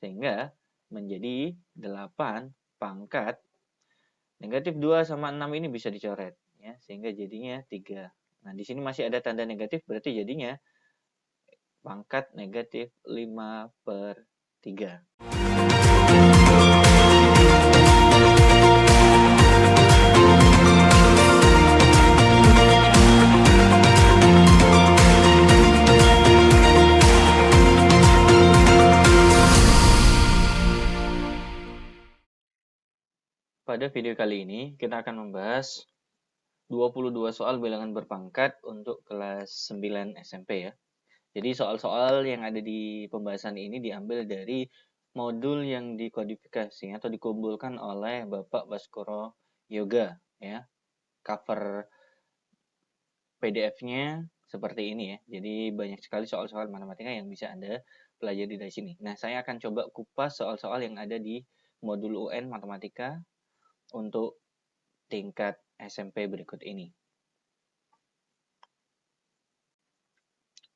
Sehingga menjadi 8 pangkat negatif 2 sama 6 ini bisa dicoret. Ya, sehingga jadinya 3. Nah, di sini masih ada tanda negatif, berarti jadinya pangkat negatif 5/3. Pada video kali ini, kita akan membahas 22 soal bilangan berpangkat untuk kelas 9 SMP ya. Jadi soal-soal yang ada di pembahasan ini diambil dari modul yang dikodifikasi atau dikumpulkan oleh Bapak Baskoro Yoga ya. Cover PDF-nya seperti ini ya. Jadi banyak sekali soal-soal matematika yang bisa Anda pelajari dari sini. Nah, saya akan coba kupas soal-soal yang ada di modul UN matematika untuk tingkat SMP berikut ini.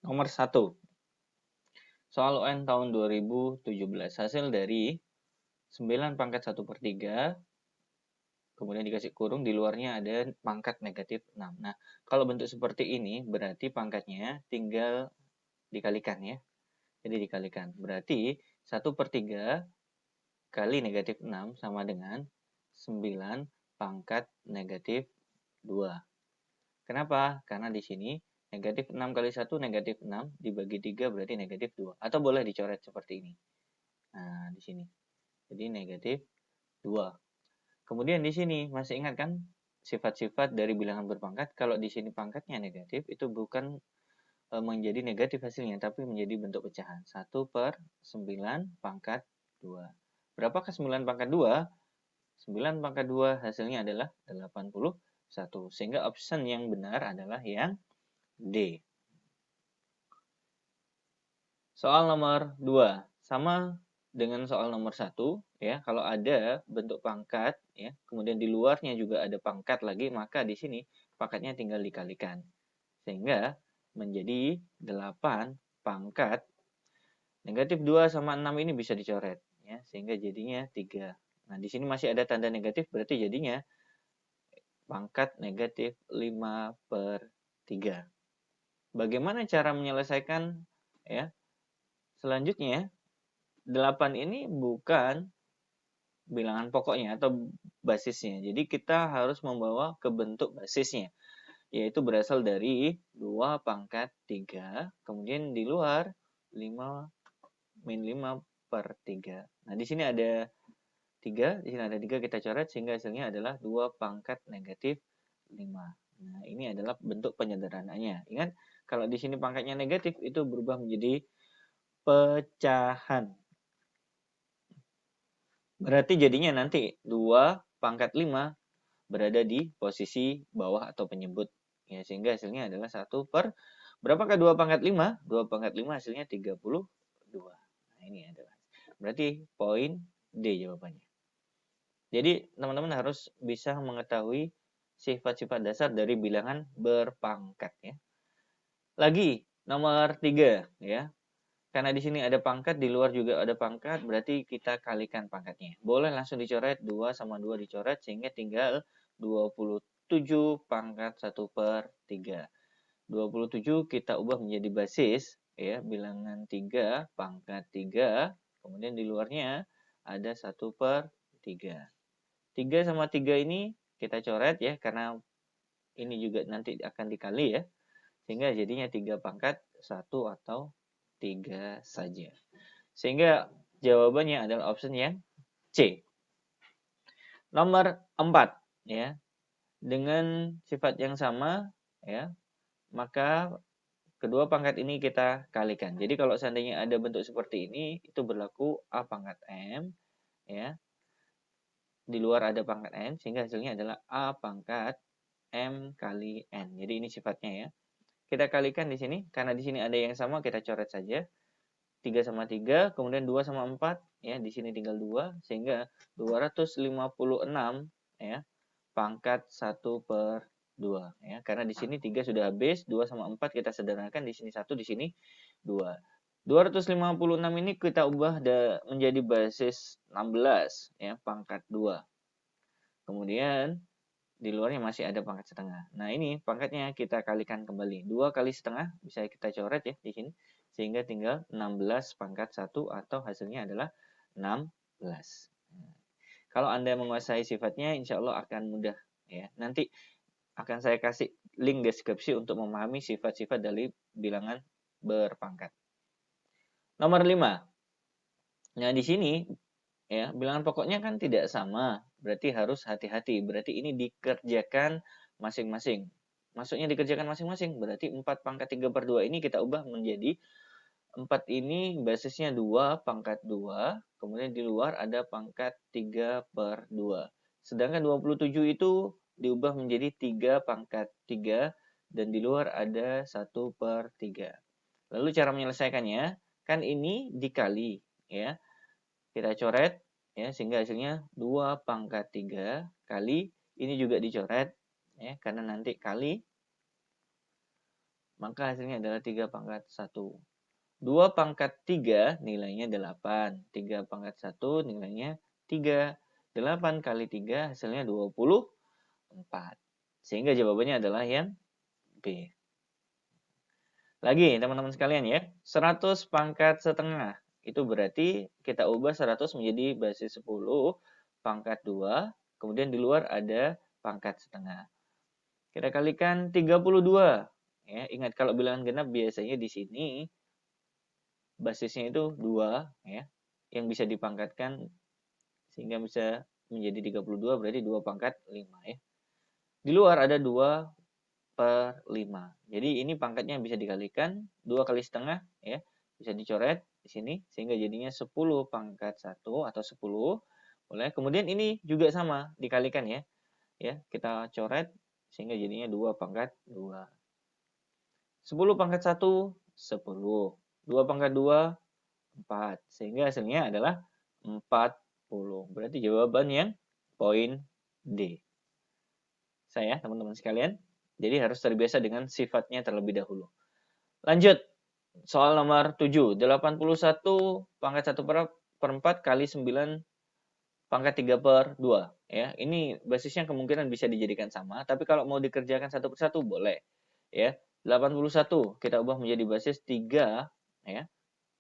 Nomor 1. Soal UN tahun 2017. Hasil dari 9 pangkat 1/3, kemudian dikasih kurung, di luarnya ada pangkat negatif 6. Nah, kalau bentuk seperti ini, berarti pangkatnya tinggal dikalikan ya. Jadi dikalikan. Berarti 1/3 kali negatif 6 sama dengan 9 pangkat negatif 2. Kenapa? Karena di sini negatif 6 kali 1 negatif 6 dibagi 3 berarti negatif 2. Atau boleh dicoret seperti ini. Nah, di sini. Jadi negatif 2. Kemudian di sini masih ingat kan sifat-sifat dari bilangan berpangkat? Kalau di sini pangkatnya negatif itu bukan menjadi negatif hasilnya, tapi menjadi bentuk pecahan. 1/9 pangkat 2. Berapakah 9 pangkat 2? 9 pangkat 2 hasilnya adalah 81. Sehingga option yang benar adalah yang D. Soal nomor 2. Sama dengan soal nomor 1. Ya, kalau ada bentuk pangkat, ya, kemudian di luarnya juga ada pangkat lagi, maka di sini pangkatnya tinggal dikalikan. Sehingga menjadi 8 pangkat negatif 2 sama 6 ini bisa dicoret ya, sehingga jadinya 3. Nah, di sini masih ada tanda negatif, berarti jadinya pangkat negatif 5/3. Bagaimana cara menyelesaikan ya? Selanjutnya 8 ini bukan bilangan pokoknya atau basisnya. Jadi kita harus membawa ke bentuk basisnya, yaitu berasal dari 2 pangkat 3, kemudian di luar 5 min 5/3. Nah, di sini ada 3, di sini ada 3, kita coret sehingga hasilnya adalah 2 pangkat negatif 5. Nah, ini adalah bentuk penyederhanaannya. Ingat, kalau di sini pangkatnya negatif itu berubah menjadi pecahan. Berarti jadinya nanti 2 pangkat 5 berada di posisi bawah atau penyebut. Ya, sehingga hasilnya adalah 1 per, berapakah 2 pangkat 5? 2 pangkat 5 hasilnya 32. Nah, ini adalah. Berarti poin D jawabannya. Jadi, teman-teman harus bisa mengetahui sifat-sifat dasar dari bilangan berpangkat ya. Lagi, nomor 3 ya. Karena di sini ada pangkat, di luar juga ada pangkat, berarti kita kalikan pangkatnya. Boleh langsung dicoret, 2 sama 2 dicoret, sehingga tinggal 27 pangkat 1/3. 27 kita ubah menjadi basis, ya, bilangan 3, pangkat 3, kemudian di luarnya ada 1/3. 3 sama 3 ini kita coret ya, karena ini juga nanti akan dikali ya, sehingga jadinya 3 pangkat 1 atau 3 saja. Sehingga jawabannya adalah option yang C. Nomor 4 ya. Dengan sifat yang sama ya, maka kedua pangkat ini kita kalikan. Jadi kalau seandainya ada bentuk seperti ini, itu berlaku A pangkat M ya. Di luar ada pangkat N, sehingga hasilnya adalah A pangkat M kali N. Jadi ini sifatnya ya. Kita kalikan di sini, karena di sini ada yang sama, kita coret saja. 3 sama 3, kemudian 2 sama 4, ya, di sini tinggal 2, sehingga 256 ya, pangkat 1/2 ya. Karena di sini 3 sudah habis, 2 sama 4 kita sederhanakan, di sini 1, di sini 2. 256 ini kita ubah menjadi basis 16 ya, pangkat 2. Kemudian di luarnya masih ada pangkat setengah. Nah, ini pangkatnya kita kalikan kembali. 2 kali setengah bisa kita coret ya di sini. Sehingga tinggal 16 pangkat 1 atau hasilnya adalah 16. Kalau Anda menguasai sifatnya, insya Allah akan mudah ya. Nanti akan saya kasih link deskripsi untuk memahami sifat-sifat dari bilangan berpangkat. Nomor 5. Nah, di sini ya, bilangan pokoknya kan tidak sama, berarti harus hati-hati. Berarti ini dikerjakan masing-masing. Maksudnya dikerjakan masing-masing, berarti 4 pangkat 3/2 ini kita ubah menjadi 4 ini basisnya 2 pangkat 2, kemudian di luar ada pangkat 3/2. Sedangkan 27 itu diubah menjadi 3 pangkat 3, dan di luar ada 1/3. Lalu cara menyelesaikannya, kan ini dikali ya. Kita coret ya, sehingga hasilnya 2 pangkat 3 kali, ini juga dicoret ya, karena nanti kali, maka hasilnya adalah 3 pangkat 1. 2 pangkat 3 nilainya 8, 3 pangkat 1 nilainya 3. 8 kali 3 hasilnya 24. Sehingga jawabannya adalah yang B. Lagi teman-teman sekalian ya, 100 pangkat setengah. Itu berarti kita ubah 100 menjadi basis 10 pangkat 2, kemudian di luar ada pangkat setengah. Kita kalikan 32. Ya, ingat kalau bilangan genap biasanya di sini basisnya itu 2 ya, yang bisa dipangkatkan sehingga bisa menjadi 32, berarti 2 pangkat 5 ya. Di luar ada 2/5. Jadi ini pangkatnya bisa dikalikan 2 kali setengah ya, bisa dicoret di sini sehingga jadinya 10 pangkat 1 atau 10. Boleh. Kemudian ini juga sama dikalikan ya. Ya, kita coret sehingga jadinya 2 pangkat 2. 10 pangkat 1 10. 2 pangkat 2 4. Sehingga hasilnya adalah 40. Berarti jawaban yang poin D. Saya teman-teman sekalian. Jadi harus terbiasa dengan sifatnya terlebih dahulu. Lanjut. Soal nomor 7. 81 pangkat 1/4 kali 9 pangkat 3/2. Ya, ini basisnya kemungkinan bisa dijadikan sama. Tapi kalau mau dikerjakan satu persatu boleh. Ya, 81 kita ubah menjadi basis 3 ya,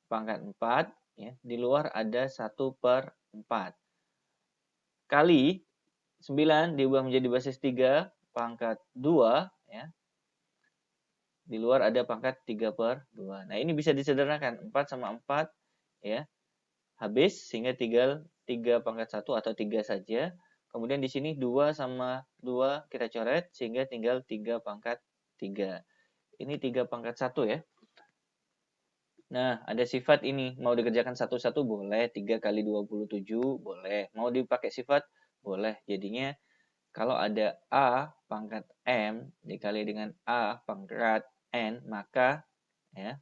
pangkat 4 ya. Di luar ada 1/4. Kali 9 diubah menjadi basis 3 pangkat 2 ya. Di luar ada pangkat 3/2. Nah, ini bisa disederhanakan. 4 sama 4 ya. Habis sehingga tinggal 3 pangkat 1 atau 3 saja. Kemudian di sini 2 sama 2 kita coret sehingga tinggal 3 pangkat 3. Ini 3 pangkat 1 ya. Nah, ada sifat ini. Mau dikerjakan satu-satu boleh. 3 kali 27 boleh. Mau dipakai sifat boleh. Jadinya kalau ada A pangkat M dikali dengan A pangkat N, maka ya,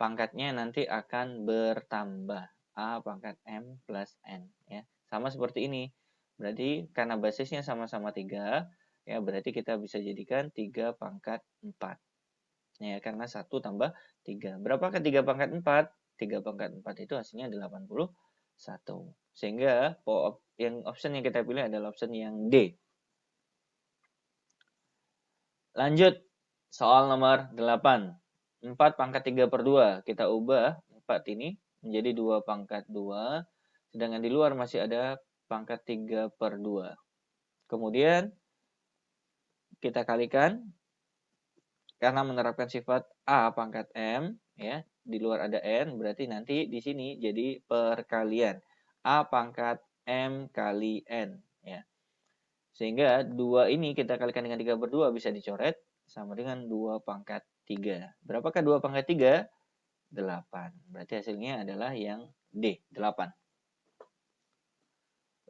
pangkatnya nanti akan bertambah. A pangkat M plus N. Ya. Sama seperti ini. Berarti karena basisnya sama-sama 3, ya berarti kita bisa jadikan 3 pangkat 4. Ya, karena 1 tambah 3. Berapakah 3 pangkat 4? 3 pangkat 4 itu hasilnya 81. Sehingga yang option yang kita pilih adalah option yang D. Lanjut, soal nomor 8. 4 pangkat 3/2. Kita ubah 4 ini menjadi 2 pangkat 2. Sedangkan di luar masih ada pangkat 3/2. Kemudian kita kalikan. Karena menerapkan sifat A pangkat M. Ya, di luar ada N. Berarti nanti di sini jadi perkalian. A pangkat M kali N. Ya. Sehingga 2 ini kita kalikan dengan 3/2 bisa dicoret. Sama dengan 2 pangkat 3. Berapakah 2 pangkat 3? 8. Berarti hasilnya adalah yang D, 8.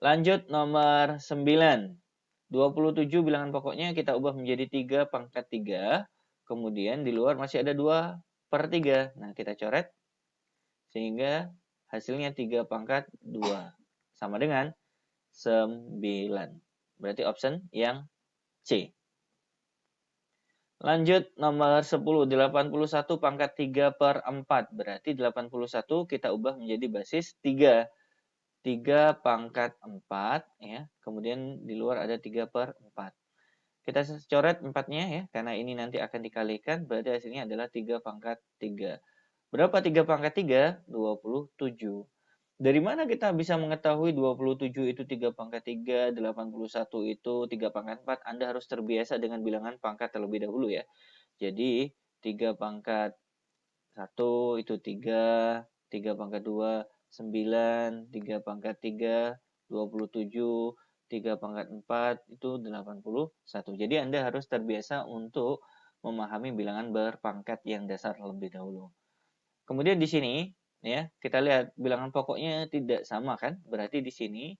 Lanjut nomor 9. 27 bilangan pokoknya kita ubah menjadi 3 pangkat 3. Kemudian di luar masih ada 2/3. Nah, kita coret. Sehingga hasilnya 3 pangkat 2. Sama dengan 9. Berarti option yang C. Lanjut nomor 10, 81 pangkat 3 per 4. Berarti 81 kita ubah menjadi basis 3. 3 pangkat 4, ya. Kemudian di luar ada 3 per 4. Kita coret 4-nya ya, karena ini nanti akan dikalikan, berarti hasilnya adalah 3 pangkat 3. Berapa 3 pangkat 3? 27. Dari mana kita bisa mengetahui 27 itu 3 pangkat 3, 81 itu 3 pangkat 4? Anda harus terbiasa dengan bilangan pangkat terlebih dahulu ya. Jadi 3 pangkat 1 itu 3, 3 pangkat 2, 9, 3 pangkat 3, 27, 3 pangkat 4 itu 81. Jadi Anda harus terbiasa untuk memahami bilangan berpangkat yang dasar terlebih dahulu. Kemudian di sini ya, kita lihat bilangan pokoknya tidak sama kan? Berarti di sini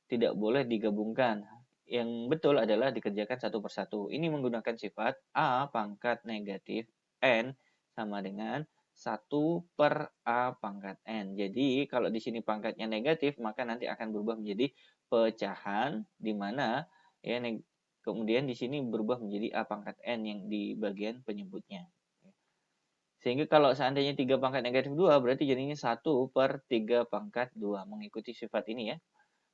tidak boleh digabungkan. Yang betul adalah dikerjakan satu persatu. Ini menggunakan sifat A pangkat negatif N sama dengan 1 per A pangkat N. Jadi kalau di sini pangkatnya negatif, maka nanti akan berubah menjadi pecahan, di mana ya kemudian di sini berubah menjadi A pangkat N yang di bagian penyebutnya. Sehingga kalau seandainya 3 pangkat negatif 2, berarti jadinya 1 per 3 pangkat 2. Mengikuti sifat ini ya.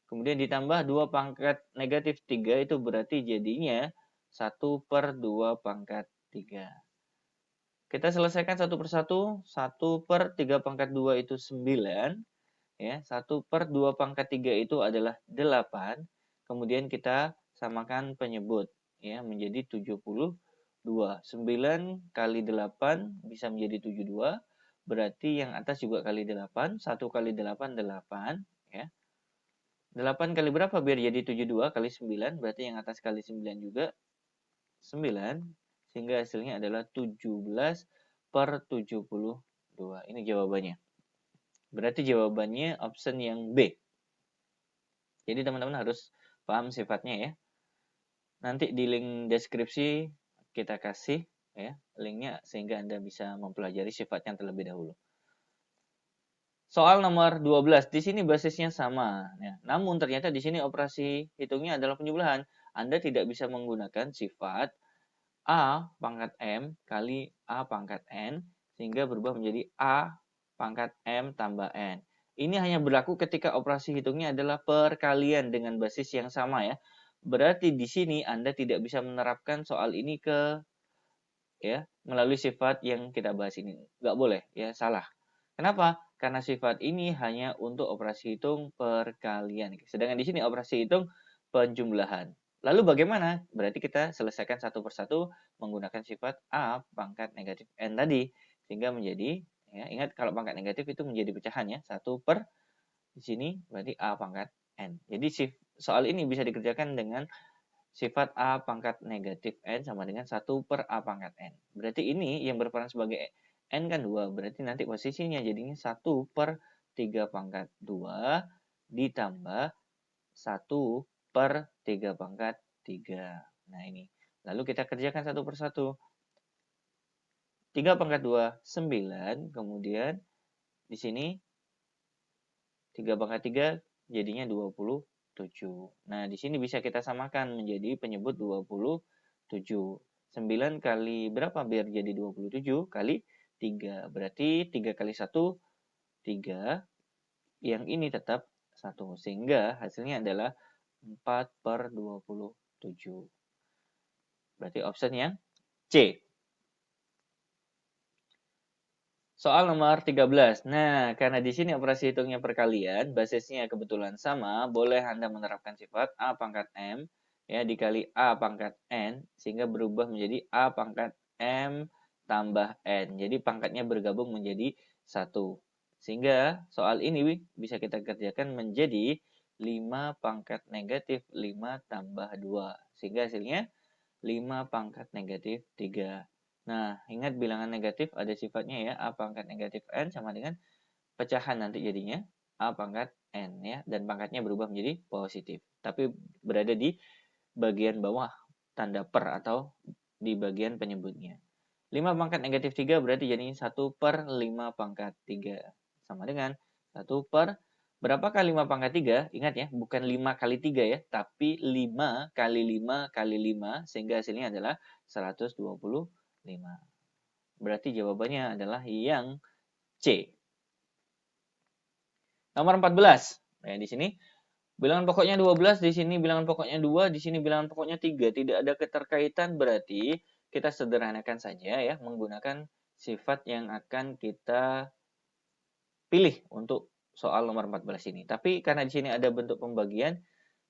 Kemudian ditambah 2 pangkat negatif 3, itu berarti jadinya 1 per 2 pangkat 3. Kita selesaikan satu persatu. 1 per 3 pangkat 2 itu 9. Ya, 1 per 2 pangkat 3 itu adalah 8. Kemudian kita samakan penyebut ya, menjadi 72. 9 kali 8 bisa menjadi 72. Berarti yang atas juga kali 8. 1 kali 8, 8. Ya. 8 kali berapa biar jadi 72 kali 9. Berarti yang atas kali 9 juga 9. Sehingga hasilnya adalah 17 per 72. Ini jawabannya. Berarti jawabannya option yang B. Jadi teman-teman harus paham sifatnya ya. Nanti di link deskripsi kita kasih ya linknya sehingga Anda bisa mempelajari sifatnya terlebih dahulu. Soal nomor 12. Di sini basisnya sama. Ya, namun ternyata di sini operasi hitungnya adalah penjumlahan. Anda tidak bisa menggunakan sifat A pangkat M kali A pangkat N sehingga berubah menjadi A pangkat M tambah N. Ini hanya berlaku ketika operasi hitungnya adalah perkalian dengan basis yang sama ya. Berarti di sini Anda tidak bisa menerapkan soal ini ya melalui sifat yang kita bahas ini. Nggak boleh ya, salah. Kenapa? Karena sifat ini hanya untuk operasi hitung perkalian. Sedangkan di sini operasi hitung penjumlahan. Lalu bagaimana? Berarti kita selesaikan satu persatu menggunakan sifat A pangkat negatif N tadi. Sehingga menjadi, ya, ingat kalau pangkat negatif itu menjadi pecahan ya. 1 per, di sini berarti A pangkat N. Jadi soal ini bisa dikerjakan dengan sifat A pangkat negatif N sama dengan 1 per A pangkat N. Berarti ini yang berperan sebagai N kan 2. Berarti nanti posisinya jadinya 1 per 3 pangkat 2 ditambah 1 per 3 pangkat 3. Nah ini. Lalu kita kerjakan satu persatu. 3 pangkat 2, 9. Kemudian di sini 3 pangkat 3 jadinya 27. Nah, di sini bisa kita samakan menjadi penyebut 27. 9 kali berapa biar jadi 27? Kali 3. Berarti 3 kali 1, 3. Yang ini tetap 1. Sehingga hasilnya adalah 4 per 27. Berarti option yang C. Soal nomor 13. Nah, karena di sini operasi hitungnya perkalian, basisnya kebetulan sama, boleh Anda menerapkan sifat A pangkat M ya dikali A pangkat N sehingga berubah menjadi A pangkat M tambah N. Jadi pangkatnya bergabung menjadi 1. Sehingga soal ini bisa kita kerjakan menjadi 5 pangkat negatif 5 tambah 2. Sehingga hasilnya 5 pangkat negatif 3. Nah, ingat bilangan negatif ada sifatnya ya, A pangkat negatif N sama dengan pecahan nanti jadinya A pangkat N ya, dan pangkatnya berubah menjadi positif. Tapi berada di bagian bawah tanda per atau di bagian penyebutnya. 5 pangkat negatif 3 berarti jadinya 1 per 5 pangkat 3. Sama dengan 1 per berapakah 5 pangkat 3? Ingat ya, bukan 5 kali 3 ya, tapi 5 kali 5 kali 5 sehingga hasilnya adalah 125. Berarti jawabannya adalah yang C. Nomor 14. Nah, di sini bilangan pokoknya 12, di sini bilangan pokoknya 2, di sini bilangan pokoknya 3. Tidak ada keterkaitan, berarti kita sederhanakan saja ya, menggunakan sifat yang akan kita pilih untuk soal nomor 14 ini. Tapi karena di sini ada bentuk pembagian,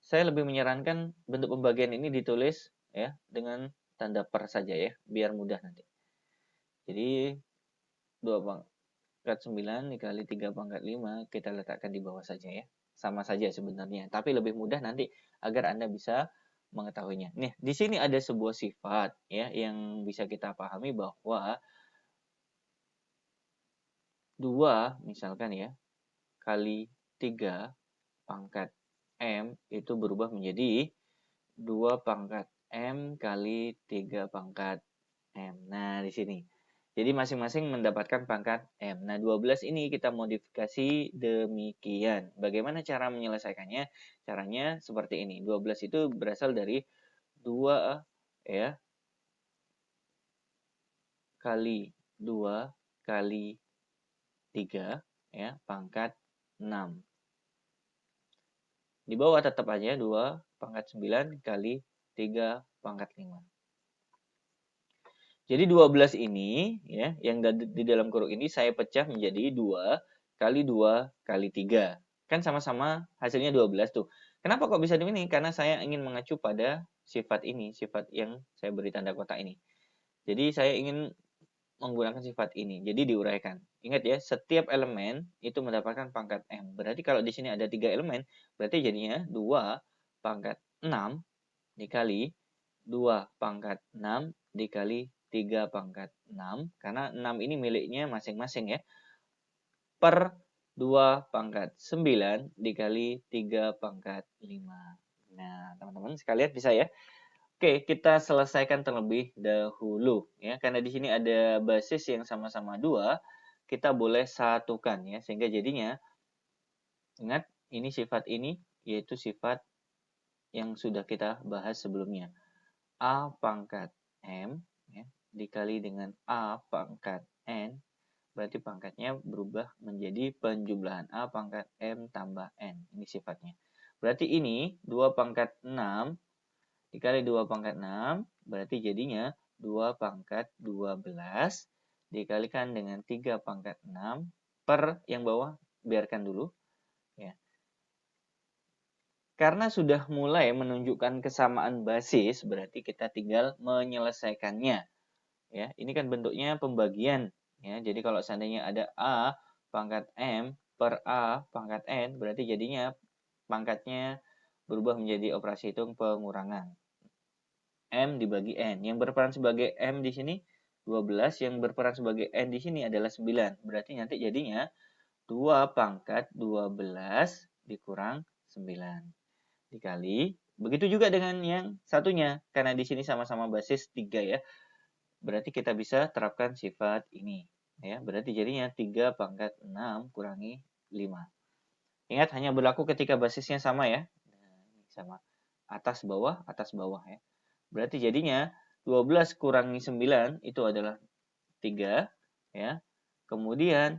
saya lebih menyarankan bentuk pembagian ini ditulis ya dengan tanda per saja ya, biar mudah nanti. Jadi 2 pangkat 9 dikali 3 pangkat 5 kita letakkan di bawah saja ya. Sama saja sebenarnya, tapi lebih mudah nanti agar Anda bisa mengetahuinya. Nih, di sini ada sebuah sifat ya yang bisa kita pahami bahwa 2 misalkan ya kali 3 pangkat M itu berubah menjadi 2 pangkat M kali 3 pangkat M. Nah, di sini. Jadi masing-masing mendapatkan pangkat M. Nah, 12 ini kita modifikasi demikian. Bagaimana cara menyelesaikannya? Caranya seperti ini. 12 itu berasal dari 2 ya kali 2 kali 3 ya pangkat 6. Di bawah tetap aja 2 pangkat 9 kali 3 pangkat 5. Jadi 12 ini ya yang di dalam kurung ini saya pecah menjadi 2 kali 2 kali 3. Kan sama-sama hasilnya 12 tuh. Kenapa kok bisa begini? Karena saya ingin mengacu pada sifat ini, sifat yang saya beri tanda kotak ini. Jadi saya ingin menggunakan sifat ini. Jadi diuraikan. Ingat ya, setiap elemen itu mendapatkan pangkat M. Berarti kalau di sini ada 3 elemen, berarti jadinya 2 pangkat 6 dikali 2 pangkat 6 dikali 3 pangkat 6. Karena 6 ini miliknya masing-masing ya. Per 2 pangkat 9 dikali 3 pangkat 5. Nah, teman-teman sekalian bisa ya. Oke, kita selesaikan terlebih dahulu ya. Karena di sini ada basis yang sama-sama 2, kita boleh satukan ya. Sehingga jadinya ingat ini sifat ini yaitu sifat yang sudah kita bahas sebelumnya. A pangkat M ya, dikali dengan A pangkat N, berarti pangkatnya berubah menjadi penjumlahan A pangkat M tambah N. Ini sifatnya. Berarti ini 2 pangkat 6 dikali 2 pangkat 6, berarti jadinya 2 pangkat 12 dikalikan dengan 3 pangkat 6 per yang bawah, biarkan dulu. Ya. Karena sudah mulai menunjukkan kesamaan basis, berarti kita tinggal menyelesaikannya. Ya, ini kan bentuknya pembagian. Ya, jadi kalau seandainya ada A pangkat M per A pangkat N, berarti jadinya pangkatnya berubah menjadi operasi hitung pengurangan. M dibagi N. Yang berperan sebagai M di sini 12, yang berperan sebagai N di sini adalah 9. Berarti nanti jadinya 2 pangkat 12 dikurang 9. Dikali. Begitu juga dengan yang satunya. Karena di sini sama-sama basis 3 ya. Berarti kita bisa terapkan sifat ini. Ya, berarti jadinya 3 pangkat 6 kurangi 5. Ingat, hanya berlaku ketika basisnya sama ya. Sama. Atas bawah ya. Berarti jadinya 12 kurangi 9 itu adalah 3. Ya. Kemudian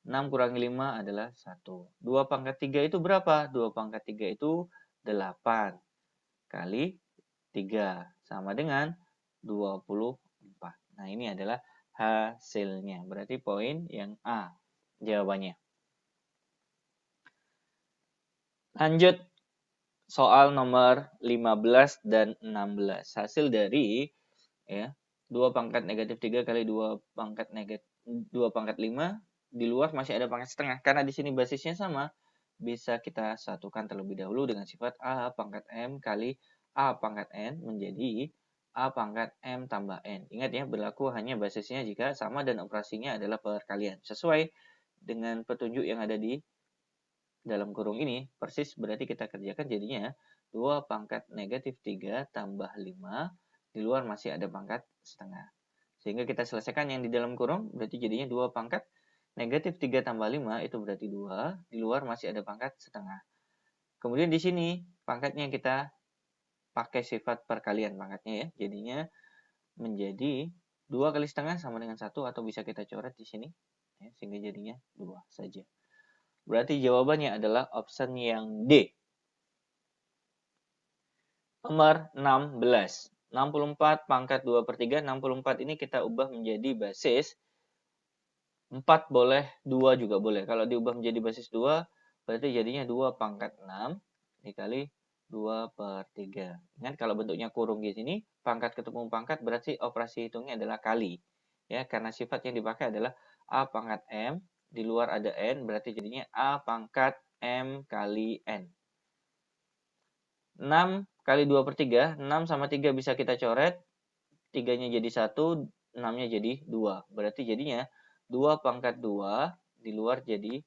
6 kurangi 5 adalah 1. 2 pangkat 3 itu berapa? 2 pangkat 3 itu 8 kali 3 sama dengan 24. Nah, ini adalah hasilnya. Berarti poin yang A jawabannya. Lanjut soal nomor 15 dan 16. Hasil dari ya 2 pangkat negatif 3 kali 2 pangkat negatif 2 pangkat 5, di luar masih ada pangkat setengah. Karena di sini basisnya sama, bisa kita satukan terlebih dahulu dengan sifat A pangkat M kali A pangkat N menjadi A pangkat M tambah N. Ingat ya, berlaku hanya basisnya jika sama dan operasinya adalah perkalian. Sesuai dengan petunjuk yang ada di dalam kurung ini, persis berarti kita kerjakan jadinya 2 pangkat negatif 3 tambah 5, di luar masih ada pangkat setengah. Sehingga kita selesaikan yang di dalam kurung, berarti jadinya 2 pangkat negatif 3 tambah 5 itu berarti 2. Di luar masih ada pangkat setengah. Kemudian di sini pangkatnya kita pakai sifat perkalian pangkatnya ya. Jadinya menjadi 2 kali setengah sama dengan 1 atau bisa kita coret di sini ya, sehingga jadinya 2 saja. Berarti jawabannya adalah option yang D. Nomor 16. 64 pangkat 2/3. 64 ini kita ubah menjadi basis 4 boleh, 2 juga boleh. Kalau diubah menjadi basis 2, berarti jadinya 2 pangkat 6 dikali 2/3. Ingat kalau bentuknya kurung di sini, pangkat ketemu pangkat berarti operasi hitungnya adalah kali. Ya, karena sifat yang dipakai adalah A pangkat M, di luar ada N, berarti jadinya A pangkat M kali N. 6 kali 2/3, 6 sama 3 bisa kita coret, 3-nya jadi 1, 6-nya jadi 2. Berarti jadinya 2 pangkat 2, di luar jadi,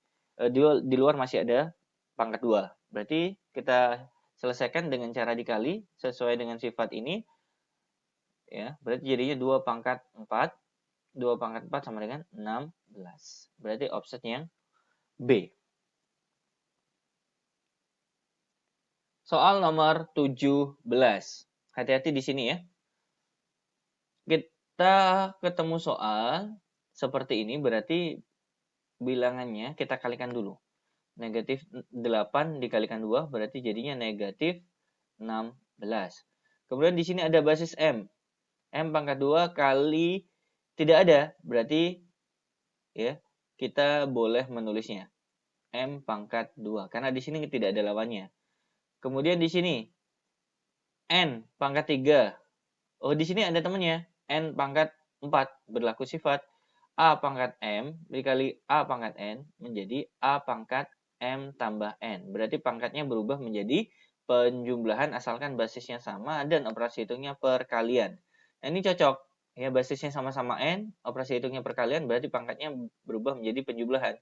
di luar masih ada pangkat 2. Berarti kita selesaikan dengan cara dikali sesuai dengan sifat ini ya. Berarti jadinya 2 pangkat 4. 2 pangkat 4 sama dengan 16. Berarti option yang B. Soal nomor 17. Hati-hati di sini ya. Kita ketemu soal seperti ini berarti bilangannya kita kalikan dulu. Negatif 8 dikalikan 2 berarti jadinya negatif 16. Kemudian di sini ada basis M. M pangkat 2 kali tidak ada. Berarti ya kita boleh menulisnya M pangkat 2. Karena di sini tidak ada lawannya. Kemudian di sini N pangkat 3. Oh di sini ada temannya. N pangkat 4 berlaku sifat A pangkat M dikali A pangkat N menjadi A pangkat M tambah N. Berarti pangkatnya berubah menjadi penjumlahan asalkan basisnya sama dan operasi hitungnya perkalian. Nah, ini cocok. Ya, basisnya sama-sama N, operasi hitungnya perkalian, berarti pangkatnya berubah menjadi penjumlahan.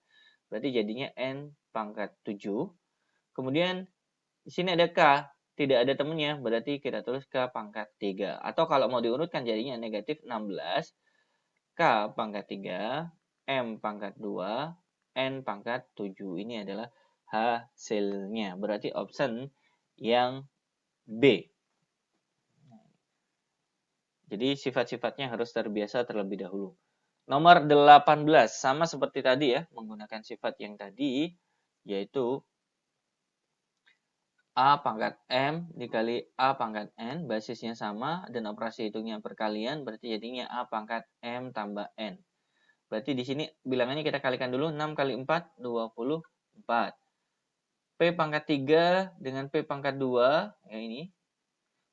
Berarti jadinya N pangkat 7. Kemudian di sini ada K, tidak ada temannya, berarti kita tulis K pangkat 3. Atau kalau mau diurutkan jadinya negatif 16. K pangkat 3, M pangkat 2, N pangkat 7. Ini adalah hasilnya. Berarti option yang B. Jadi sifat-sifatnya harus terbiasa terlebih dahulu. Nomor 18. Sama seperti tadi ya. Menggunakan sifat yang tadi. Yaitu A pangkat M dikali A pangkat N. Basisnya sama. Dan operasi hitungnya perkalian. Berarti jadinya A pangkat M tambah N. Berarti di sini bilangannya kita kalikan dulu. 6 kali 4, 24. P pangkat 3 dengan P pangkat 2. Ya ini.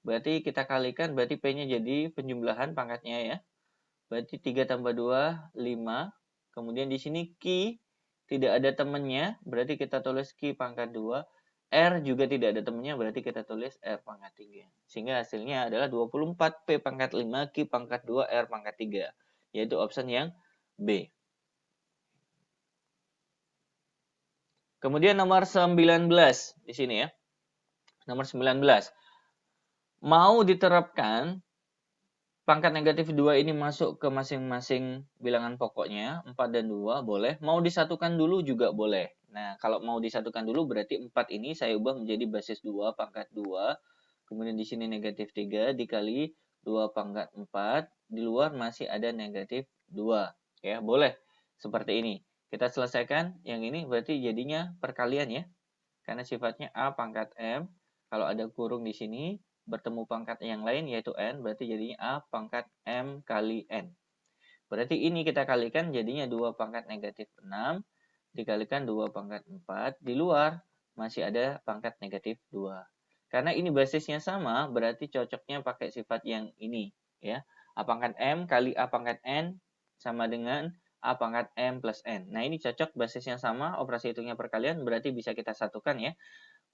Berarti kita kalikan. Berarti P-nya jadi penjumlahan pangkatnya ya. Berarti 3 tambah 2, 5. Kemudian di sini Q tidak ada temannya. Berarti kita tulis Q pangkat 2. R juga tidak ada temannya. Berarti kita tulis R pangkat 3. Sehingga hasilnya adalah 24. P pangkat 5, Q pangkat 2, R pangkat 3. Yaitu option yang B. Kemudian nomor 19 di sini ya. Nomor 19. Mau diterapkan pangkat negatif 2 ini masuk ke masing-masing bilangan pokoknya, 4 dan 2 boleh. Mau disatukan dulu juga boleh. Nah, kalau mau disatukan dulu berarti 4 ini saya ubah menjadi basis 2 pangkat 2. Kemudian di sini negatif 3 dikali 2 pangkat 4. Di luar masih ada negatif 2. Ya, boleh. Seperti ini. Kita selesaikan yang ini berarti jadinya perkalian ya. Karena sifatnya A pangkat M. Kalau ada kurung di sini, bertemu pangkat yang lain yaitu N, berarti jadinya A pangkat M kali N. Berarti ini kita kalikan jadinya 2 pangkat negatif 6 dikalikan 2 pangkat 4. Di luar masih ada pangkat negatif 2. Karena ini basisnya sama, berarti cocoknya pakai sifat yang ini. Ya. A pangkat M kali A pangkat N sama dengan A pangkat M plus N. Nah ini cocok basisnya sama, operasi hitungnya perkalian, berarti bisa kita satukan ya.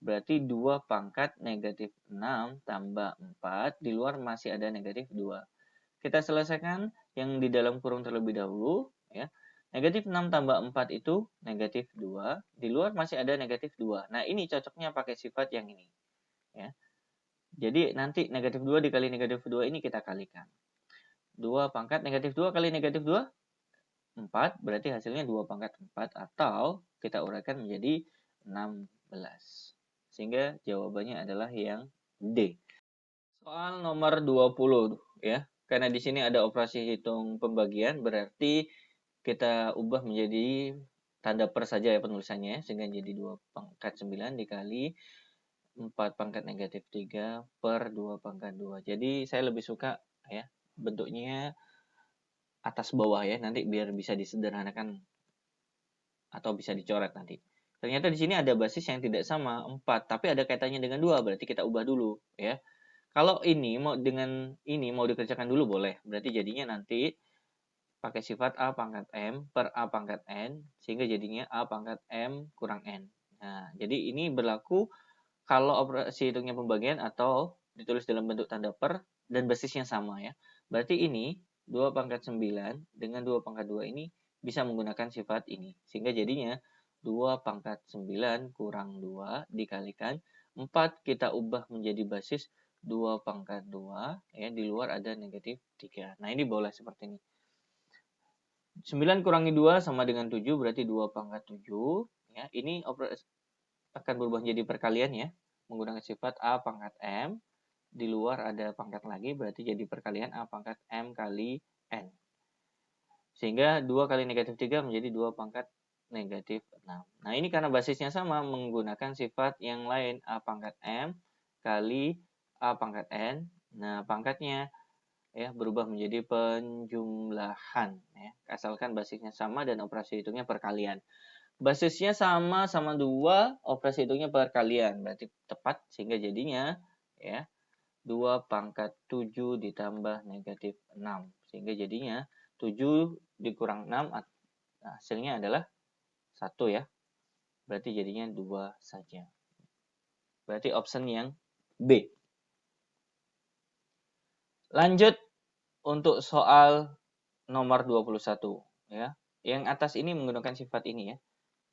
Berarti 2 pangkat negatif 6 tambah 4. Di luar masih ada negatif 2. Kita selesaikan yang di dalam kurung terlebih dahulu. Ya. Negatif 6 tambah 4 itu negatif 2. Di luar masih ada negatif 2. Nah ini cocoknya pakai sifat yang ini. Ya. Jadi nanti negatif 2 dikali negatif 2 ini kita kalikan. 2 pangkat negatif 2 kali negatif 2. 4. Berarti hasilnya 2 pangkat 4. Atau kita uraikan menjadi 16. Sehingga jawabannya adalah yang D. Soal nomor 20 ya. karena di sini ada operasi hitung pembagian, berarti kita ubah menjadi tanda per saja ya penulisannya, sehingga jadi 2 pangkat 9 dikali 4 pangkat negatif 3 per 2 pangkat 2. Jadi saya lebih suka ya bentuknya atas bawah ya, nanti biar bisa disederhanakan atau bisa dicoret nanti. Ternyata di sini ada basis yang tidak sama, 4, tapi ada kaitannya dengan 2, berarti kita ubah dulu ya. Kalau ini mau dengan ini mau dikerjakan dulu boleh, berarti jadinya nanti pakai sifat A pangkat M per A pangkat N, sehingga jadinya A pangkat M kurang N. Nah, jadi ini berlaku kalau operasi hitungnya pembagian atau ditulis dalam bentuk tanda per dan basisnya sama ya. Berarti ini 2 pangkat 9 dengan 2 pangkat 2 ini bisa menggunakan sifat ini. Sehingga jadinya 2 pangkat 9 kurang 2 dikalikan 4 kita ubah menjadi basis 2 pangkat 2 ya, di luar ada negatif 3. Nah, ini boleh seperti ini. 9 kurangi 2 sama dengan 7, berarti 2 pangkat 7. Ya, ini akan berubah menjadi perkalian ya, menggunakan sifat A pangkat M. Di luar ada pangkat lagi, berarti jadi perkalian A pangkat M kali N. Sehingga 2 kali negatif 3 menjadi 2 pangkat negatif 6. Nah, ini karena basisnya sama, menggunakan sifat yang lain, A pangkat M kali A pangkat N. Nah, pangkatnya ya berubah menjadi penjumlahan ya, asalkan basisnya sama dan operasi hitungnya perkalian. Basisnya sama 2, operasi hitungnya perkalian, berarti tepat, sehingga jadinya ya 2 pangkat 7 ditambah negatif 6, sehingga jadinya 7 dikurang 6 hasilnya adalah 1 ya, berarti jadinya 2 saja, berarti option yang B. Lanjut untuk soal nomor 21 ya. Yang atas ini menggunakan sifat ini ya.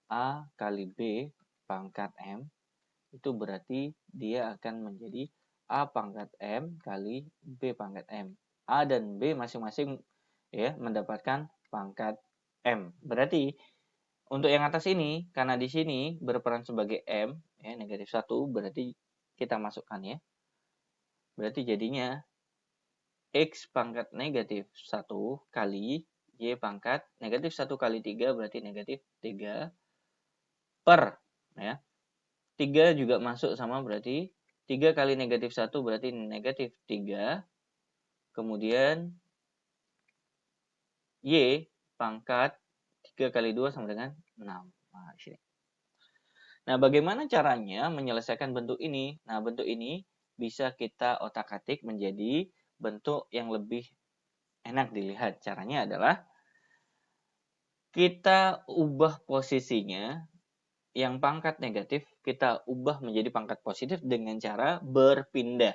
A kali B pangkat M itu berarti dia akan menjadi A pangkat M kali B pangkat M. A dan B masing-masing ya mendapatkan pangkat M. Berarti untuk yang atas ini karena di sini berperan sebagai M ya, negatif 1, berarti kita masukkan ya. Berarti jadinya X pangkat negatif 1 kali Y pangkat negatif 1 kali 3 berarti negatif 3 per ya. 3 juga masuk sama berarti 3 kali negatif 1 berarti negatif 3. Kemudian Y pangkat 3 kali 2 sama dengan 6. Nah, di sini. Nah, bagaimana caranya menyelesaikan bentuk ini? Nah, bentuk ini bisa kita otak-atik menjadi bentuk yang lebih enak dilihat. Caranya adalah kita ubah posisinya, yang pangkat negatif kita ubah menjadi pangkat positif dengan cara berpindah.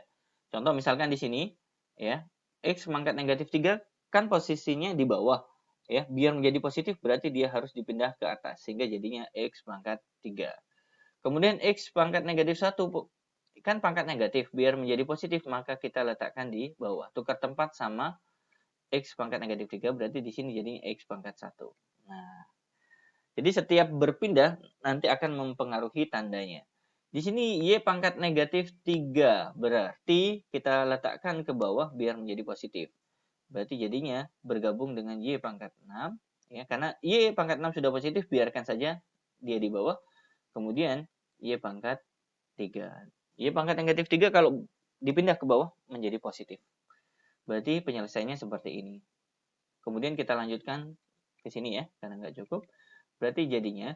Contoh misalkan di sini ya, X pangkat negatif 3 kan posisinya di bawah ya, biar menjadi positif berarti dia harus dipindah ke atas sehingga jadinya X pangkat 3. Kemudian X pangkat negatif 1 kan pangkat negatif, biar menjadi positif maka kita letakkan di bawah. Tukar tempat sama X pangkat negatif 3 berarti di sini jadi X pangkat 1. Nah, jadi setiap berpindah nanti akan mempengaruhi tandanya. Di sini Y pangkat negatif 3 berarti kita letakkan ke bawah biar menjadi positif. Berarti jadinya bergabung dengan Y pangkat 6 ya, karena Y pangkat 6 sudah positif, biarkan saja dia di bawah. Kemudian Y pangkat 3. Y pangkat negatif 3 kalau dipindah ke bawah menjadi positif. Berarti penyelesaiannya seperti ini. Kemudian kita lanjutkan ke sini ya, karena nggak cukup. Berarti jadinya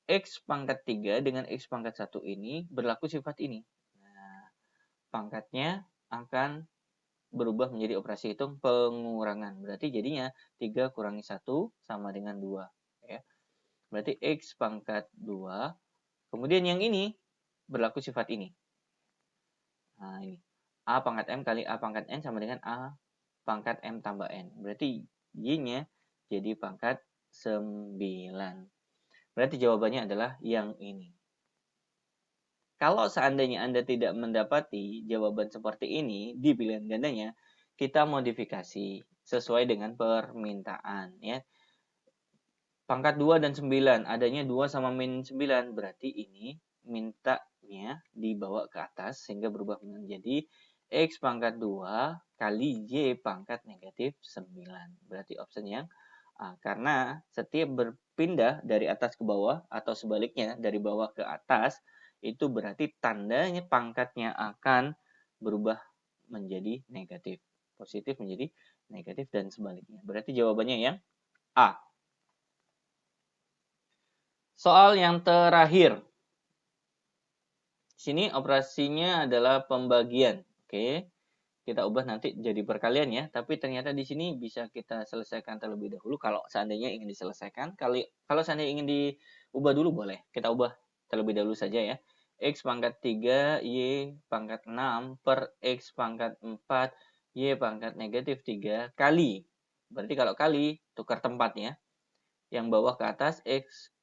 X pangkat 3 dengan X pangkat 1 ini berlaku sifat ini. Nah, pangkatnya akan berubah menjadi operasi hitung pengurangan. Berarti jadinya 3 kurangi 1 sama dengan 2. Ya. Berarti X pangkat 2. Kemudian yang ini berlaku sifat ini. Nah, ini. A pangkat M kali A pangkat N sama dengan A pangkat M tambah N. Berarti Y-nya jadi pangkat 9. Berarti jawabannya adalah yang ini. Kalau seandainya Anda tidak mendapati jawaban seperti ini di pilihan gandanya, kita modifikasi sesuai dengan permintaan. Ya. Pangkat 2 dan 9, adanya 2 sama min 9, berarti ini mintanya dibawa ke atas sehingga berubah menjadi X pangkat 2 kali Y pangkat negatif 9. Berarti option yang A. Karena setiap berpindah dari atas ke bawah atau sebaliknya dari bawah ke atas, itu berarti tandanya pangkatnya akan berubah menjadi negatif. Positif menjadi negatif dan sebaliknya. Berarti jawabannya yang A. Soal yang terakhir. Sini operasinya adalah pembagian. Oke. Kita ubah nanti jadi perkalian ya, tapi ternyata di sini bisa kita selesaikan terlebih dahulu kalau seandainya ingin diselesaikan. Kalau seandainya ingin diubah dulu boleh, kita ubah terlebih dahulu saja ya. X pangkat 3, Y pangkat 6 per X pangkat 4, Y pangkat negatif 3 kali. Berarti kalau kali, tukar tempat ya. Yang bawah ke atas, X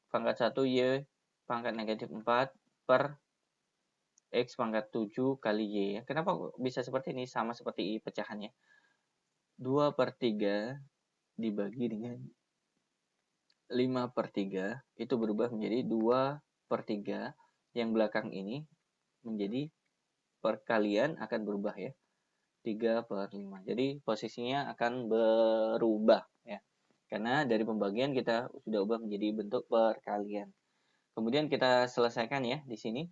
pangkat 1, Y pangkat negatif 4 per X pangkat 7 kali Y ya. Kenapa bisa seperti ini? Sama seperti pecahannya. 2 per 3 dibagi dengan 5 per 3 itu berubah menjadi 2 per 3. Yang belakang ini menjadi perkalian akan berubah ya. 3 per 5. Jadi posisinya akan berubah ya. Karena dari pembagian kita sudah ubah menjadi bentuk perkalian. Kemudian kita selesaikan ya di sini.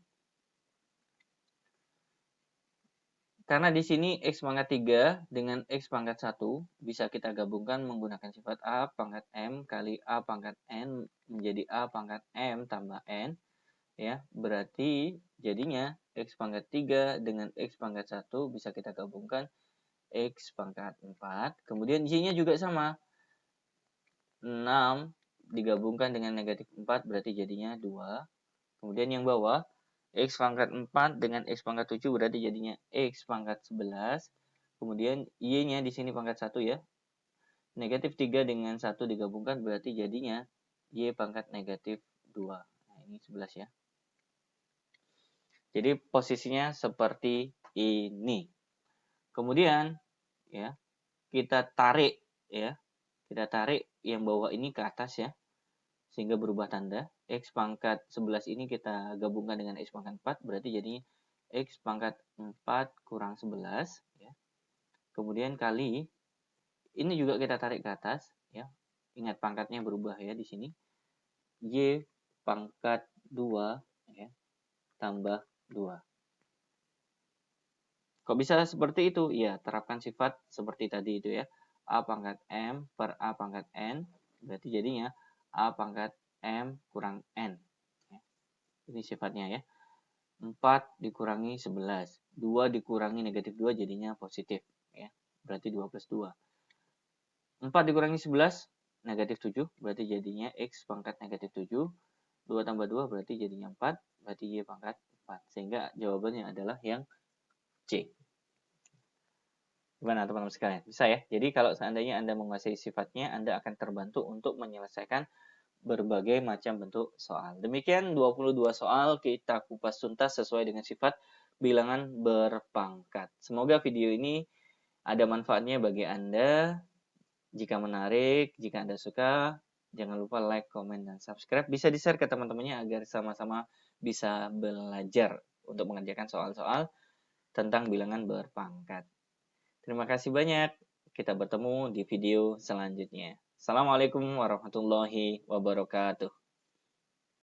Karena di sini X pangkat 3 dengan X pangkat 1 bisa kita gabungkan menggunakan sifat A pangkat M kali A pangkat N menjadi A pangkat M tambah N. Ya, berarti jadinya X pangkat 3 dengan X pangkat 1 bisa kita gabungkan X pangkat 4. Kemudian Y-nya juga sama. 6 digabungkan dengan negatif 4 berarti jadinya 2. Kemudian yang bawah X pangkat 4 dengan X pangkat 7 berarti jadinya X pangkat 11. Kemudian Y-nya di sini pangkat 1 ya. Negatif 3 dengan 1 digabungkan berarti jadinya Y pangkat negatif 2. Nah, ini 11 ya. Jadi posisinya seperti ini. Kemudian ya, kita tarik ya. Kita tarik yang bawah ini ke atas ya. Sehingga berubah tanda. X pangkat 11 ini kita gabungkan dengan X pangkat 4, berarti jadinya X pangkat 4 kurang 11. Ya. Kemudian kali, ini juga kita tarik ke atas. Ya. Ingat pangkatnya berubah ya di sini. Y pangkat 2 ya, tambah 2. Kok bisa seperti itu? Ya, terapkan sifat seperti tadi itu ya. A pangkat M per A pangkat N, berarti jadinya A pangkat M kurang N. Ini sifatnya ya. 4 dikurangi 11. 2 dikurangi negatif 2 jadinya positif. Ya. Berarti 2 plus 2. 4 dikurangi 11, negatif 7. Berarti jadinya X pangkat negatif 7. 2 tambah 2 berarti jadinya 4. Berarti Y pangkat 4. Sehingga jawabannya adalah yang C. Gimana teman-teman sekalian? Bisa ya? Jadi kalau seandainya Anda menguasai sifatnya, Anda akan terbantu untuk menyelesaikan berbagai macam bentuk soal. Demikian 22 soal kita kupas tuntas sesuai dengan sifat bilangan berpangkat. Semoga video ini ada manfaatnya bagi Anda. Jika menarik, jika Anda suka, jangan lupa like, komen, dan subscribe. Bisa di-share ke teman-temannya agar sama-sama bisa belajar untuk mengerjakan soal-soal tentang bilangan berpangkat. Terima kasih banyak. Kita bertemu di video selanjutnya. Assalamualaikum warahmatullahi wabarakatuh.